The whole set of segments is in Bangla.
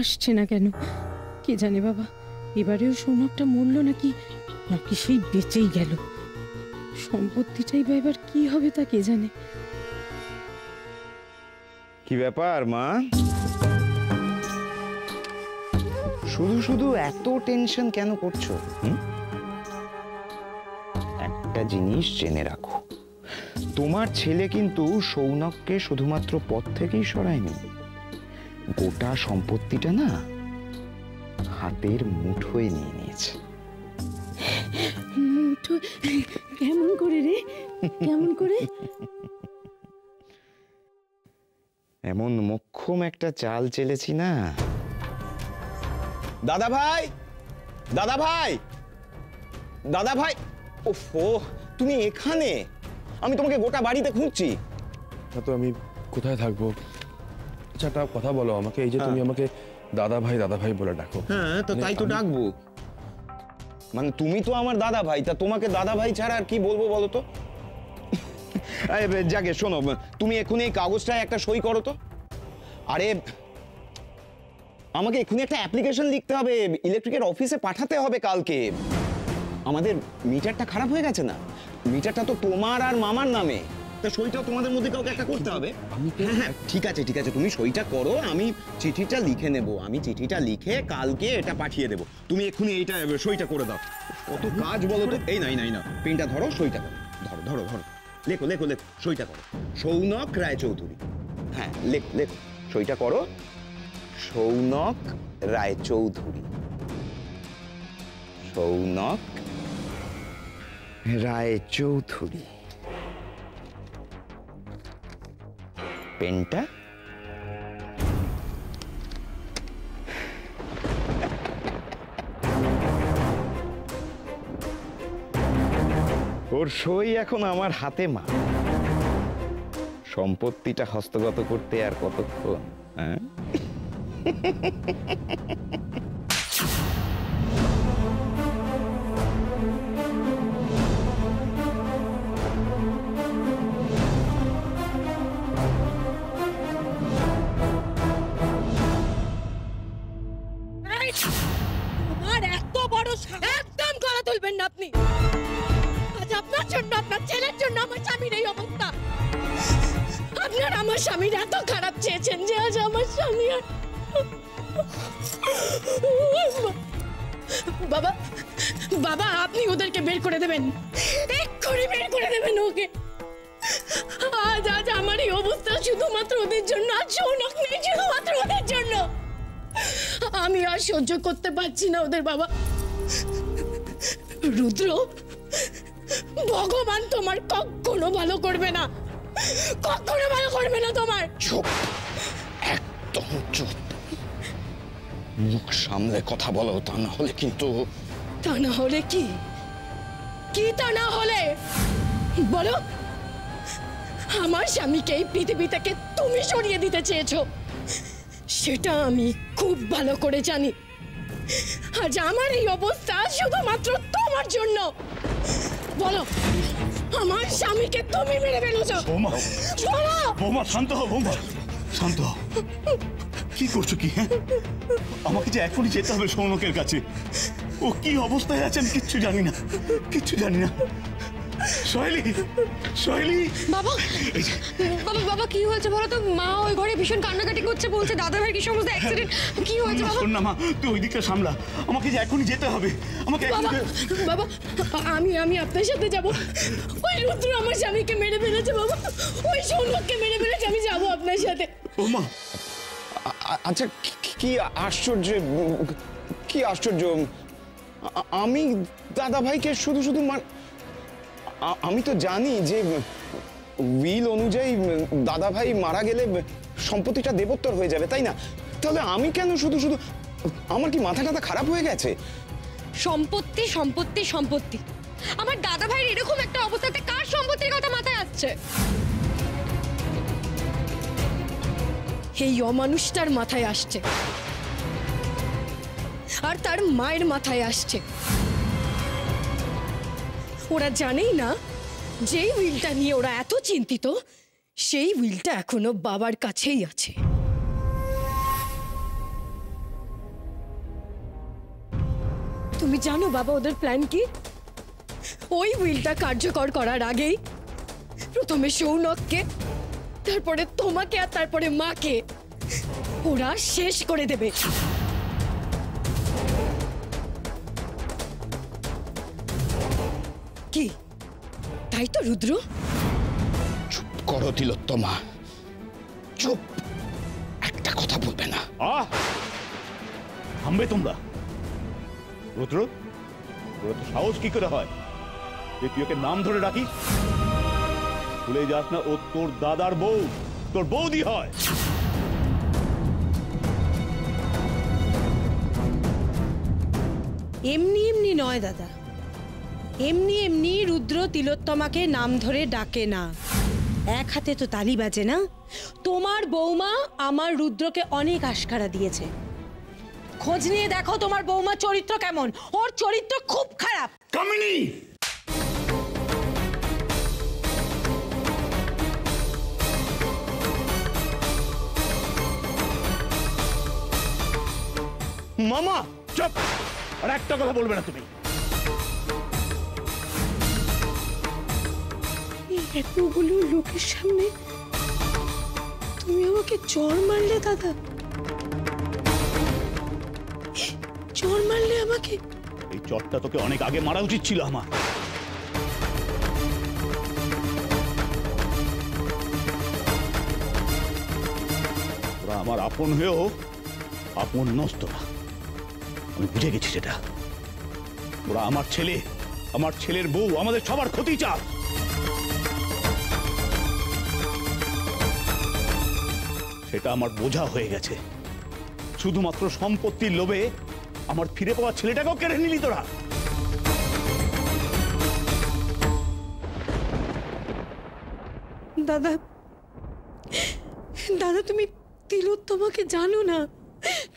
আসছে না কেন কে জানে বাবা। এবারেও সৌনকটা মরল নাকি নাকি সেই বেঁচেই গেল। সম্পত্তিটাই বা এবার কি হবে তা কে জানে। কি ব্যাপার মা, শুধু শুধু এত টেনশন কেন করছো? একটা জিনিস জেনে রাখো, তোমার ছেলে কিন্তু সৌনককে শুধুমাত্র পথ থেকেই সরায়নি, গোটা সম্পত্তিটা না হাতের মুঠোয় নিয়ে নিয়েছে। মুঠো কেমন করে রে, কেমন করে? এমন মোক্ষম একটা চাল চেলেছি না। দাদা ভাই, দাদা ভাই, দাদা ভাই, ওফো তুমি এখানে? আমি তোমাকে গোটা বাড়িতে খুঁজছি। তো আমি কোথায় থাকবো? আচ্ছা একটা কথা বলো আমাকে, এই যে তুমি আমাকে দাদা ভাই বলে ডাকো। হ্যাঁ তো তাই তো ডাকবো, মানে তুমি তো আমার দাদা ভাই, তা তোমাকে দাদা ভাই ছাড়া আর কি বলবো বলো তো? যাকে শোনো, তুমি এক্ষুনি এই কাগজটায় একটা সই করো তো। আরে আমাকে এক্ষুনি একটা অ্যাপ্লিকেশন লিখতে হবে, ইলেকট্রিকের অফিসে পাঠাতে হবে কালকে। আমাদের মিটারটা খারাপ হয়ে গেছে না, মিটারটা তো তোমার আর মামার নামে, তা সইটাও তোমাদের মধ্যে কাউকে একটা করতে হবে। হ্যাঁ ঠিক আছে ঠিক আছে, তুমি সইটা করো, আমি চিঠিটা লিখে নেব, আমি চিঠিটা লিখে কালকে এটা পাঠিয়ে দেবো। তুমি এক্ষুনি এইটা সইটা করে দাও। কত কাজ বলো তো। এই না এই না, পেনটা ধরো, সইটা করো, ধরো ধরো ধরো, লেখো লেখো লেখো, সইটা করো। সৌনক রায়চৌধুরী। হ্যাঁ লেখো লেখো, সইটা করো। সৌনক রায়চৌধুরী, সৌনক রায়চৌধুরী। পেনটা ওর সই এখন আমার হাতে মা। সম্পত্তিটা হস্তগত করতে আর কতক্ষণ? হ্যাঁ তোমার এত বড় একদম গলা তুলবেন না আপনি। আজ আপনার জন্য, আপনার ছেলের জন্য আমার স্বামীর এই অবস্থা। আপনার আমার স্বামীর এত খারাপ চেয়েছেন যে আজ আমার স্বামী আর বাবা বাবা আপনি ওদেরকে বের করে দেবেন, এক্ষুনি বের করে দেবেন ওকে। আজ আজ আমার এই অবস্থা শুধুমাত্র ওদের জন্য, আজ সৌনক নেই শুধুমাত্র ওদের জন্য। আমি আর সহ্য করতে পারছি না ওদের বাবা। রুদ্র, ভগবান তোমার কখনো ভালো করবে না, কখনো ভালো করবে না তোমার। চুপ, একদম চুপ, মুখ সামলে কথা বলো, তা না হলে কিন্তু। তা না হলে কি? কি তা না হলে বলো? আমার স্বামীকে এই পৃথিবী থেকে তুমি সরিয়ে দিতে চেয়েছো, সেটা আমি খুব ভালো করে জানি। আজ আমার এই অবস্থা শুধুমাত্র তোমার জন্য। বলো, আমার স্বামীকে তুমি মেরে ফেলেছো। বৌমা, বলো। বৌমা শান্ত হও, বৌমা শান্ত হও। কি করছো কি? হ্যাঁ আমাকে যে এখনই যেতে হবে সৌনকের কাছে। ও কি অবস্থায় আছে আমি কিচ্ছু জানি না, কিচ্ছু জানি না। সোহেলি, সোহেলি। বাবা বাবা বাবা কি হয়েছে বলো তো? মা ওই ঘরে ভীষণ কান্নাকাটি করছে, বলছে দাদা ভাইয়ের কি সমস্ত অ্যাক্সিডেন্ট। কি হয়েছে বাবা? শোন না মা, তুই ওই দিকটা সামলা, আমাকে যে এখনই যেতে হবে। আমাকে বাবা আমি আপনার সাথে যাব। ওই রুদ্র আমার স্বামীকে মেরে ফেলেছে বাবা, ওই সৌনককে মেরে ফেলেছে, আমি যাব আপনার সাথে। ও মা, আচ্ছা কি আশ্চর্য, কি আশ্চর্য। আমি দাদা ভাইকে শুধু শুধু আমি তো জানি যে উইল অনুযায়ী দাদা ভাই মারা গেলে সম্পত্তিটা দেবোত্তর হয়ে যাবে, তাই না? তাহলে আমি কেন শুধু শুধু, আমার কি মাথা টাথা খারাপ হয়ে গেছে? সম্পত্তি সম্পত্তি সম্পত্তি, আমার দাদা ভাইয়ের এরকম একটা অবস্থাতে কার সম্পত্তির কথা মাথায় আসছে? এই অমানুষটার মাথায় আসছে, আর তার মায়ের মাথায় আসছে। ওরা জানেই না যেই উইলটা নিয়ে ওরা এত চিন্তিত, সেই উইলটা এখনো বাবার কাছেই আছে। তুমি জানো বাবা ওদের প্ল্যান কি? ওই উইলটা কার্যকর করার আগেই প্রথমে সৌনককে, তারপরে তোমাকে, আর তারপরে মাকে ওরা শেষ করে দেবে। কি তাই তো রুদ্র? চুপ করো তিলোত্তমা, চুপ, একটা কথা বলবে না। থামবে তোমরা? রুদ্র, তোর তো সাহস কি করে হয় যে তুই ওকে নাম ধরে ডাকিস? ভুলে যাস না ও তোর দাদার বউ, তোর বৌদি হয়। এমনি এমনি নয় দাদা, এমনি এমনি রুদ্র তিলোত্তমাকে নাম ধরে ডাকে না। এক হাতে তো তালি বাজে না। তোমার বৌমা আমার রুদ্রকে অনেক আশকারা দিয়েছে। খোঁজ নিয়ে দেখো তোমার বৌমার চরিত্র কেমন। ওর চরিত্র খুব খারাপ। কামিনী, মামা চুপ, আর একটা কথা বলবে না তুমি। এতগুলো লোকের সামনে তুমি আমাকে চড় মারলে দাদা, চড় মারলে আমাকে। এই চটটা তোকে অনেক আগে মারা উচিত ছিল আমার। ওরা আমার আপন হয়েও আপন নস্তরা, আমি বুঝে গেছি সেটা। ওরা আমার ছেলে, আমার ছেলের বউ, আমাদের সবার ক্ষতি চায়। সেটা আমার বোঝা হয়ে গেছে। শুধুমাত্র সম্পত্তির লোভে আমার ফিরে পাওয়া ছেলেটাকেও কেড়ে নিলি তোরা। দাদা, দাদা তুমি তিলোত্তমাকে জানো না।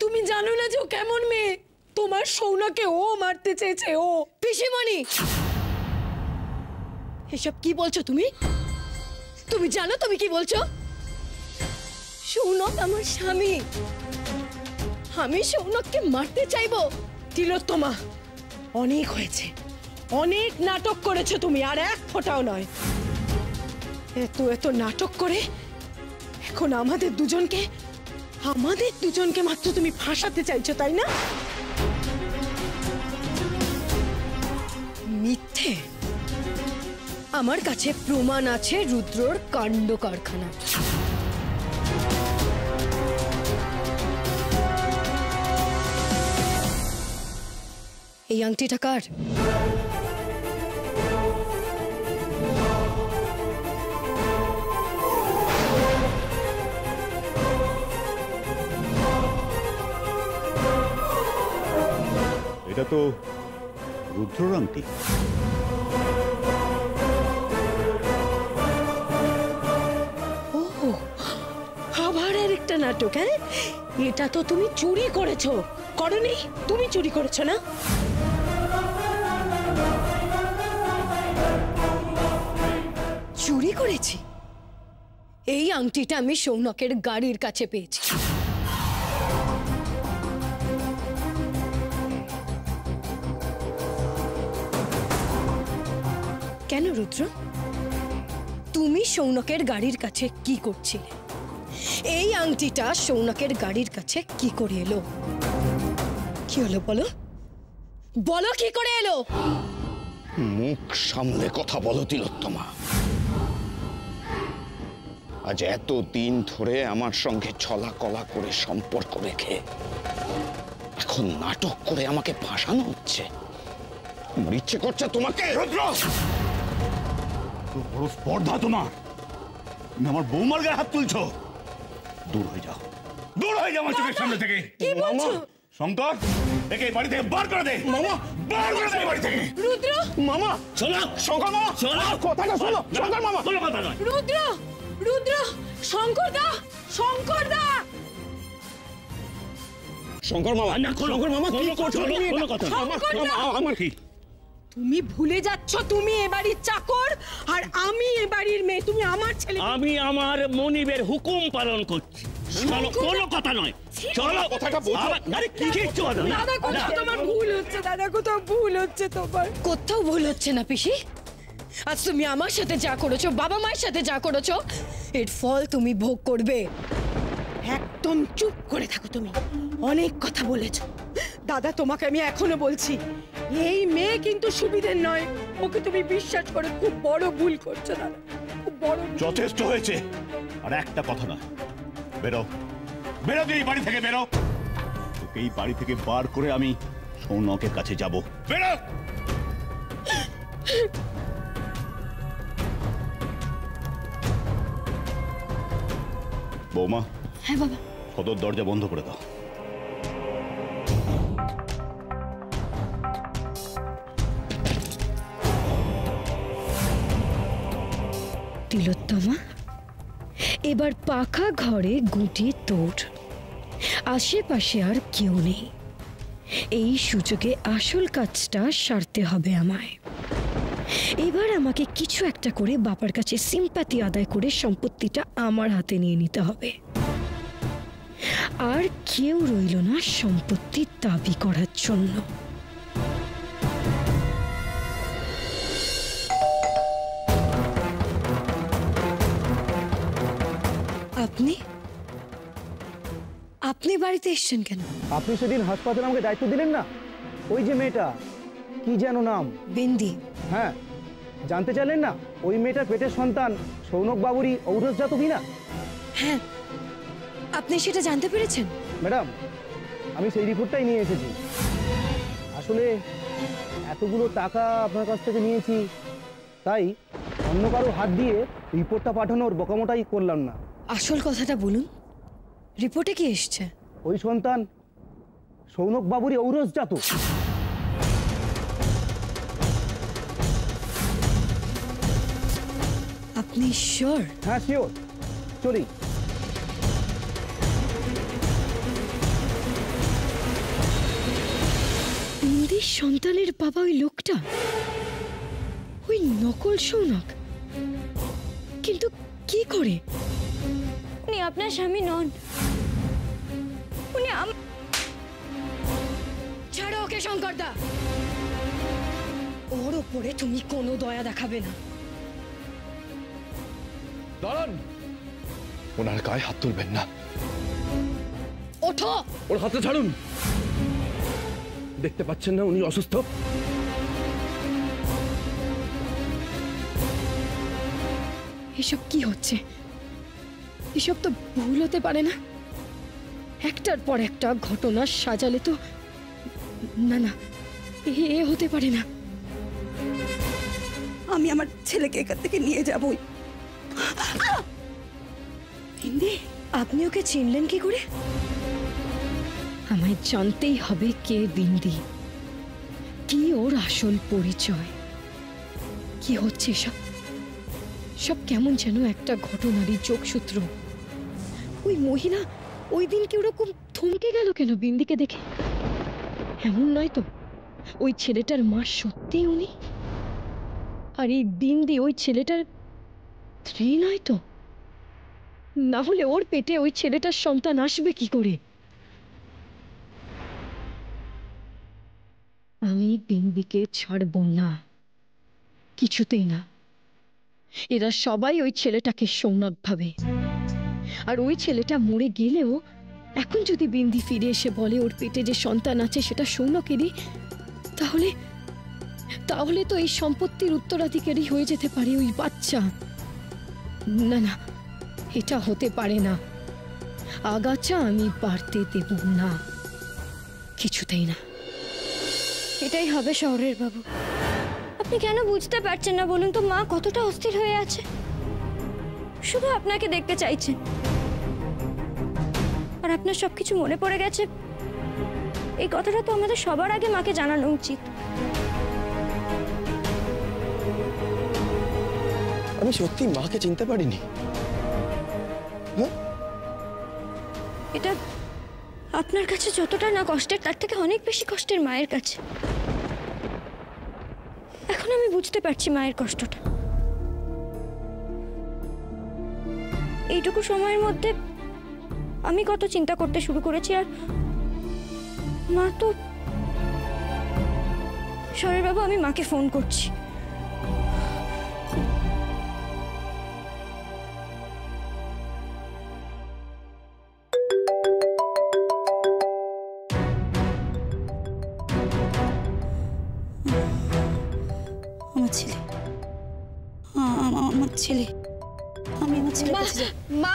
তুমি জানো না যে ও কেমন মেয়ে। তোমার সৌনকে ও মারতে চেয়েছে। ও পিসিমণি, এসব কি বলছো তুমি? তুমি জানো তুমি কি বলছো? সৌনক আমার স্বামী, আমি সৌনককে মারতে চাইবো? তিলোত্তমা, অনেক হয়েছে, অনেক নাটক করেছো তুমি, আর এক ফোঁটাও নয়। এত এত নাটক করে এখন আমাদের দুজনকে মাত্র তুমি ফাঁসাতে চাইছো, তাই না? মিথ্যে। আমার কাছে প্রমাণ আছে রুদ্রর কাণ্ড কারখানা। এই আংটিটা কার? এটা তো রুদ্রর আংটি। আবার আরেকটা নাটক। হ্যাঁ, এটা তো তুমি চুরি করেছো। করনি? তুমি চুরি করেছো না? চুরি করেছি? এই আংটিটা আমি সৌনকের গাড়ির কাছে পেয়েছি। কেন রুদ্র, তুমি সৌনকের গাড়ির কাছে কি করছিলে? এই আংটিটা সৌনকের গাড়ির কাছে কি করে এলো? কি হলো বলো, বলো কি করে এলো? মুখ সামলে কথা বলো তিলোত্তমা। আজ এত দিন ধরে আমার সঙ্গে ছলা কলা করে সম্পর্ক রেখে এখন নাটক করে আমাকে ফাঁসানো হচ্ছে। আমার ইচ্ছে করছে তোমাকে। রুদ্র, বড় স্পর্ধা তোমার। তুমি আমার বৌমার গায়ে হাত তুলছো। দূর হয়ে যাও, দূর হয়ে যাও আমার চোখের সামনে থেকে। কি বলছো? শঙ্কর, একে বাড়ি থেকে বার করে দে। মামা, বার করে দে বাড়ি থেকে। রুদ্র, মামা শোনো, শঙ্কর মামা শোনো, কথাটা শোনো। শঙ্কর মামা, কোনো কথা নয়। রুদ্র, রুদ্র, শঙ্করদা, শঙ্করদা। শঙ্কর মামা, শঙ্কর মামা কি করছো তুমি? কোনো কথা আমার কি তুমি ভুলে যাচ্ছ তুমি এ বাড়ির চাকর আর আমি এ বাড়ির মেয়ে। তুমি আমার ছেলে। আমি আমার মনিবের হুকুম পালন করছি। চলো, কোনো কথা নয়, চলো। কথাটা বোঝো। আরে কি কিচ্ছু কথা না। দাদা কোথাও তোমার ভুল হচ্ছে, দাদা কোথাও ভুল হচ্ছে তোমার। কোথাও ভুল হচ্ছে না পিসি। আজ তুমি আমার সাথে যা করেছো, বাবা মায়ের সাথে যা করেছো, এর ফল তুমি ভোগ করবে। একদম চুপ করে থাকো তুমি। অনেক কথা বলেছো। দাদা তোমাকে আমি এখনো বলছি, এই মেয়ে কিন্তু সুবিধের নয়। ওকে তুমি বিশ্বাস করে খুব বড় ভুল করছো দাদা, খুব বড়। যথেষ্ট হয়েছে। আর একটা কথা নয়, বেরো, বেরো তুই এই বাড়ি থেকে, বেরো। তোকে এই বাড়ি থেকে বার করে আমি সৌনকের কাছে যাব। বেরো। বৌমা। হ্যাঁ বাবা। সদর দরজা বন্ধ করে দাও। তিলোত্তমা, এবার পাকা ঘরে গুটি তোর। আশেপাশে আর কেউ নেই। এই সুযোগে আসল কাজটা সারতে হবে আমায়। এবার আমাকে কিছু একটা করে বাবার কাছে সিম্প্যাথি আদায় করে সম্পত্তিটা আমার হাতে নিয়ে নিতে হবে। আর কেউ রইল না সম্পত্তির দাবি করার জন্য। আপনি আপনি বাড়িতে এসেছেন কেন? আপনি সেদিন হাসপাতালে আমাকে দায়িত্ব দিলেন না, ওই যে মেয়েটা, কি যেন নাম? বিন্দি। হ্যাঁ, জানতে চাইলেন না ওই মেয়েটার পেটের সন্তান সৌনক বাবুরই ঔরসজাত কিনা? হ্যাঁ, আপনি সেটা জানতে পেরেছেন? ম্যাডাম, আমি সেই রিপোর্টটাই নিয়ে এসেছি। আসলে এতগুলো টাকা আপনার কাছ থেকে নিয়েছি, তাই অন্য কারো হাত দিয়ে রিপোর্টটা পাঠানোর বকামোটাই করলাম না। আসল কথাটা বলুন, রিপোর্টে কি এসছে? ওই সন্তান সৌনক বাবুরই ঔরসজাত। আপনি শিওর? হ্যাঁ শিওর, চলি। বিন্দির সন্তানের বাবা ওই লোকটা, ওই নকল সৌনক। কিন্তু কি করে? উনি আপনার স্বামী নন। উনি ছাড়ো ওকে শঙ্করদা। ওর ওপরে তুমি কোনো দয়া দেখাবে না। দাঁড়ান, ওনার গায়ে হাত তুলবেন না। ওঠো। ওর হাতটা ছাড়ুন। দেখতে পাচ্ছেন না উনি অসুস্থ? এসব কি হচ্ছে? এসব তো ভুল হতে পারে না। একটার পর একটা ঘটনা সাজালে তো না না, এ হতে পারে না। আমি আমার ছেলেকে এখান থেকে নিয়ে যাবই। বিন্দি, আপনি ওকে চিনলেন কি করে? আমায় জানতেই হবে কে বিন্দি, কি ওর আসল পরিচয়। কি হচ্ছে সব? সব কেমন যেন একটা ঘটনারই যোগসূত্র। ওই মহিলা ওই দিন কি ওরকম থমকে গেল কেন বিন্দিকে দেখে? এমন নয় তো ওই ছেলেটার মা সত্যি উনি? আর এই বিন্দি ওই ছেলেটার স্ত্রী নয় তো? না হলে ওর পেটে ওই ছেলেটার সন্তান আসবে কি করে? আমি বিন্দিকে ছাড়ব না, কিছুতেই না। এরা সবাই ওই ছেলেটাকে সৌনক ভাবে। আর ওই ছেলেটা মরে গেলেও এখন যদি বিন্দি ফিরে এসে বলে ওর পেটে যে সন্তান আছে সেটা সৌনকেরই, তাহলে তাহলে তো এই সম্পত্তির উত্তরাধিকারী হয়ে যেতে পারে ওই বাচ্চা। না না, এটা হতে পারে না। আগাছা আমি বাড়তে দেব না, কিছুতেই না। এটাই হবে শহরের বাবু। আপনি কেন বুঝতে পারছেন না বলুন তো? মা কতটা অস্থির হয়ে আছে, শুধু আপনাকে দেখতে চাইছেন। আর আপনার সবকিছু মনে পড়ে গেছে, এই কথাটা তো আমাদের সবার আগে মাকে জানানো উচিত। আমি সত্যি মাকে চিনতে পারিনি। এটা আপনার কাছে যতটা না কষ্টের, তার থেকে অনেক বেশি কষ্টের মায়ের কাছে। এখন আমি বুঝতে পারছি মায়ের কষ্টটা। এইটুকু সময়ের মধ্যে আমি কত চিন্তা করতে শুরু করেছি, আর মা তো। শরীর বাবু, আমি মাকে ফোন করছি। আমার ছেলে, আমার ছেলে, আমি আমার ছেলে মা, মা,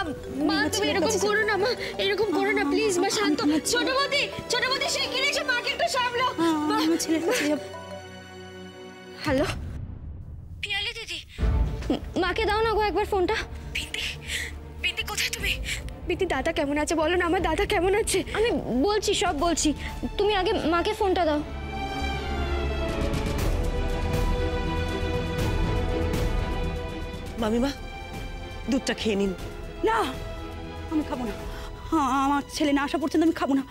মা, তুমি এরকম করো না মা, এরকম করো না প্লিজ মা, শান্ত। ছোট বৌদি সে কি রেখে মাকে একটু সামলাও। আমার ছেলের কাছে যাব। হ্যালো পিয়ালি দিদি, মাকে দাও না গো একবার ফোনটা। বিন্দি কোথায় তুমি? বিন্দি, দাদা কেমন আছে বলো না, আমার দাদা কেমন আছে? আমি বলছি, সব বলছি, তুমি আগে মাকে ফোনটা দাও। মামিমা, দুধটা খেয়ে নিন। না, আমি খাবো না। আমার ছেলে না আসা পর্যন্ত আমি খাবো না।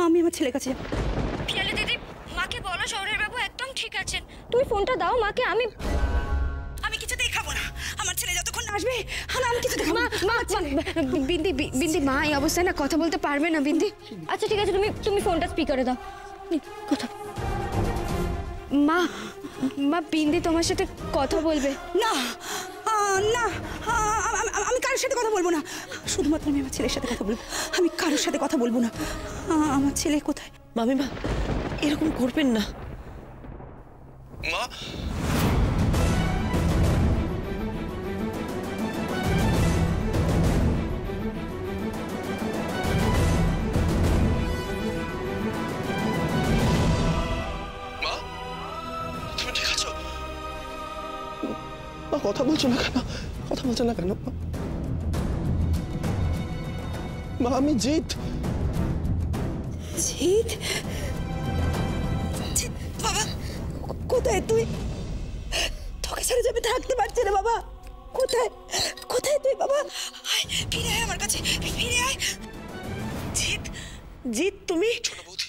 আমি আমার ছেলের কাছে যাব। পিয়ালি দিদি, মাকে বলো শহরের বাবু একদম ঠিক আছেন। তুমি ফোনটা দাও মাকে। আমি কিছুতেই খাবো না। আমার ছেলে যতক্ষণ না আসবে আমি কিছুতে খাবো না। বিন্দি, মা এই অবস্থায় না কথা বলতে পারবে না বিন্দি। আচ্ছা ঠিক আছে, তুমি ফোনটা স্পিকারে দাও। কথা মা, বিন্দি তোমার সাথে কথা বলবে। না না, আমি কারোর সাথে কথা বলবো না। শুধুমাত্র আমি আমার ছেলের সাথে কথা বলবো। আমি কারোর সাথে কথা বলবো না। আমার ছেলে কোথায়? মামিমা, এরকম করবেন না। মা, তুমি ঠিক আছো? মা, কথা বলছো না কেন? কথা বলছো না কেন? মা, আমি জিৎ। জিৎ? বাবা কোথায় তুই? তোকে ছেড়ে যাবে থাকতে পারছি না বাবা। কোথায় কোথায় তুই বাবা? ফিরে আয় আমার কাছে, ফিরে আয়। জিৎ, জিৎ তুমি? ছোট বৌদি,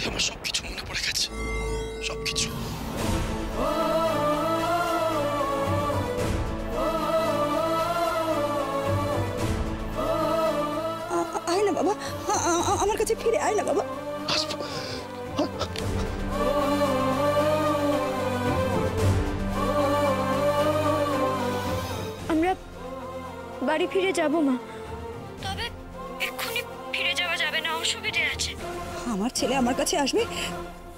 আমার সবকিছু মনে পড়ে গেছে, সবকিছু। আয় না বাবা, আমার কাছে ফিরে আয় না বাবা। আমরা বাড়ি ফিরে যাব মা, তবে এক্ষুনি ফিরে যাওয়া যাবে না, অসুবিধে আছে। আমার ছেলে আমার কাছে আসবে,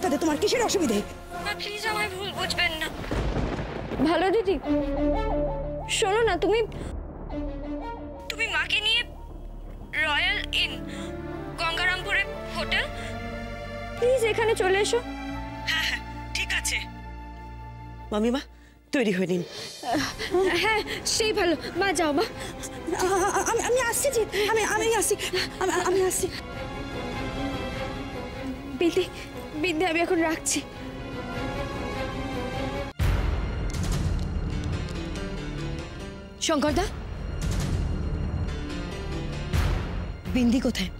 তাতে তোমার কিসের অসুবিধে? মা প্লিজ আমায় ভুল বুঝবেন না। ভালো দিদি, শোনো না, তুমি মাকে নিয়ে রয়্যাল ইন গঙ্গারামপুরে হোটেল, প্লিজ এখানে চলে এসো। হ্যাঁ হ্যাঁ, ঠিক আছে। মামিমা, তৈরি হয়ে নিন। হ্যাঁ সেই ভালো, মা যাও মা। আমি আসছি জিৎ, আমি আসছি, আমি আসছি। বিন্দি, আমি এখন রাখছি। শঙ্করদা, বিন্দি কোথায়?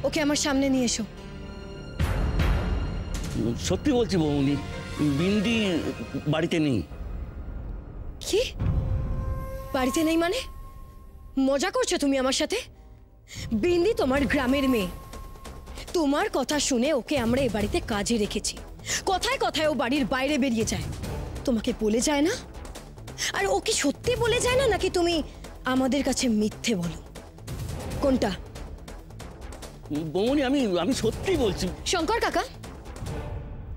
ওকে আমার সামনে নিয়ে এসো। সত্যি বলছি বৌনি, বিন্দি বাড়িতে নেই। কি? বাড়িতে নেই মানে? মজা করছো তুমি আমার সাথে? বিন্দি তোমার গ্রামের মেয়ে। তোমার কথা শুনে ওকে আমরা এ বাড়িতে কাজে রেখেছি। কথায় কথায় ও বাড়ির বাইরে বেরিয়ে যায়, তোমাকে বলে যায় না? আর ও কি সত্যি বলে যায় না, নাকি তুমি আমাদের কাছে মিথ্যে বলো? কোনটা? বৌনি, আমি সত্যি বলছি। শঙ্কর কাকা,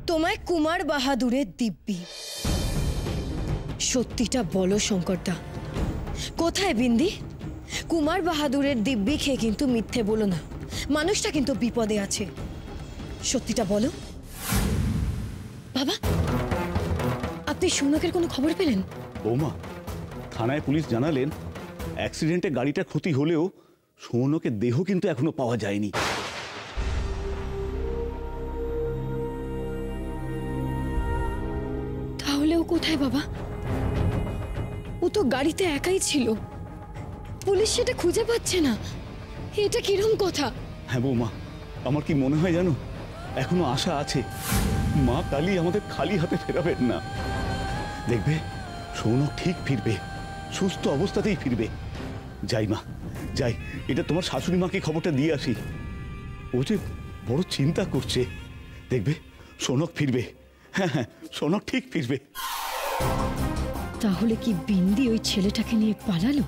তোমায় কুমার বাহাদুরের দিব্যি, সত্যিটা বলো শঙ্করদা, কোথায় বিন্দি? কুমার বাহাদুরের দিব্যি খেয়ে কিন্তু মিথ্যে বলো না, মানুষটা কিন্তু বিপদে আছে। সত্যিটা বলো। বাবা, আপনি সৌনকের কোনো খবর পেলেন? বৌমা, থানায় পুলিশ জানালেন অ্যাক্সিডেন্টে গাড়িটা ক্ষতি হলেও সৌনকের দেহ কিন্তু এখনো পাওয়া যায়নি। তাহলে ও কোথায় বাবা? ও তো গাড়িতে একাই ছিল, পুলিশ সেটা খুঁজে পাচ্ছে না। এটা কিরকম কথা? হ্যাঁ বৌমা, আমার কি মনে হয় জানো, এখনো আশা আছে। মা কালী আমাদের খালি হাতে ফেরাবেন না। দেখবে সৌনক ঠিক ফিরবে, সুস্থ অবস্থাতেই ফিরবে। যাই মা যাই, এটা তোমার শাশুড়ি মাকে খবরটা দিয়ে আসি। ও যে বড় চিন্তা করছে। দেখবে সৌনক ফিরবে। হ্যাঁ হ্যাঁ, সৌনক ঠিক ফিরবে। তাহলে কি বিন্দি ওই ছেলেটাকে নিয়ে পালালো?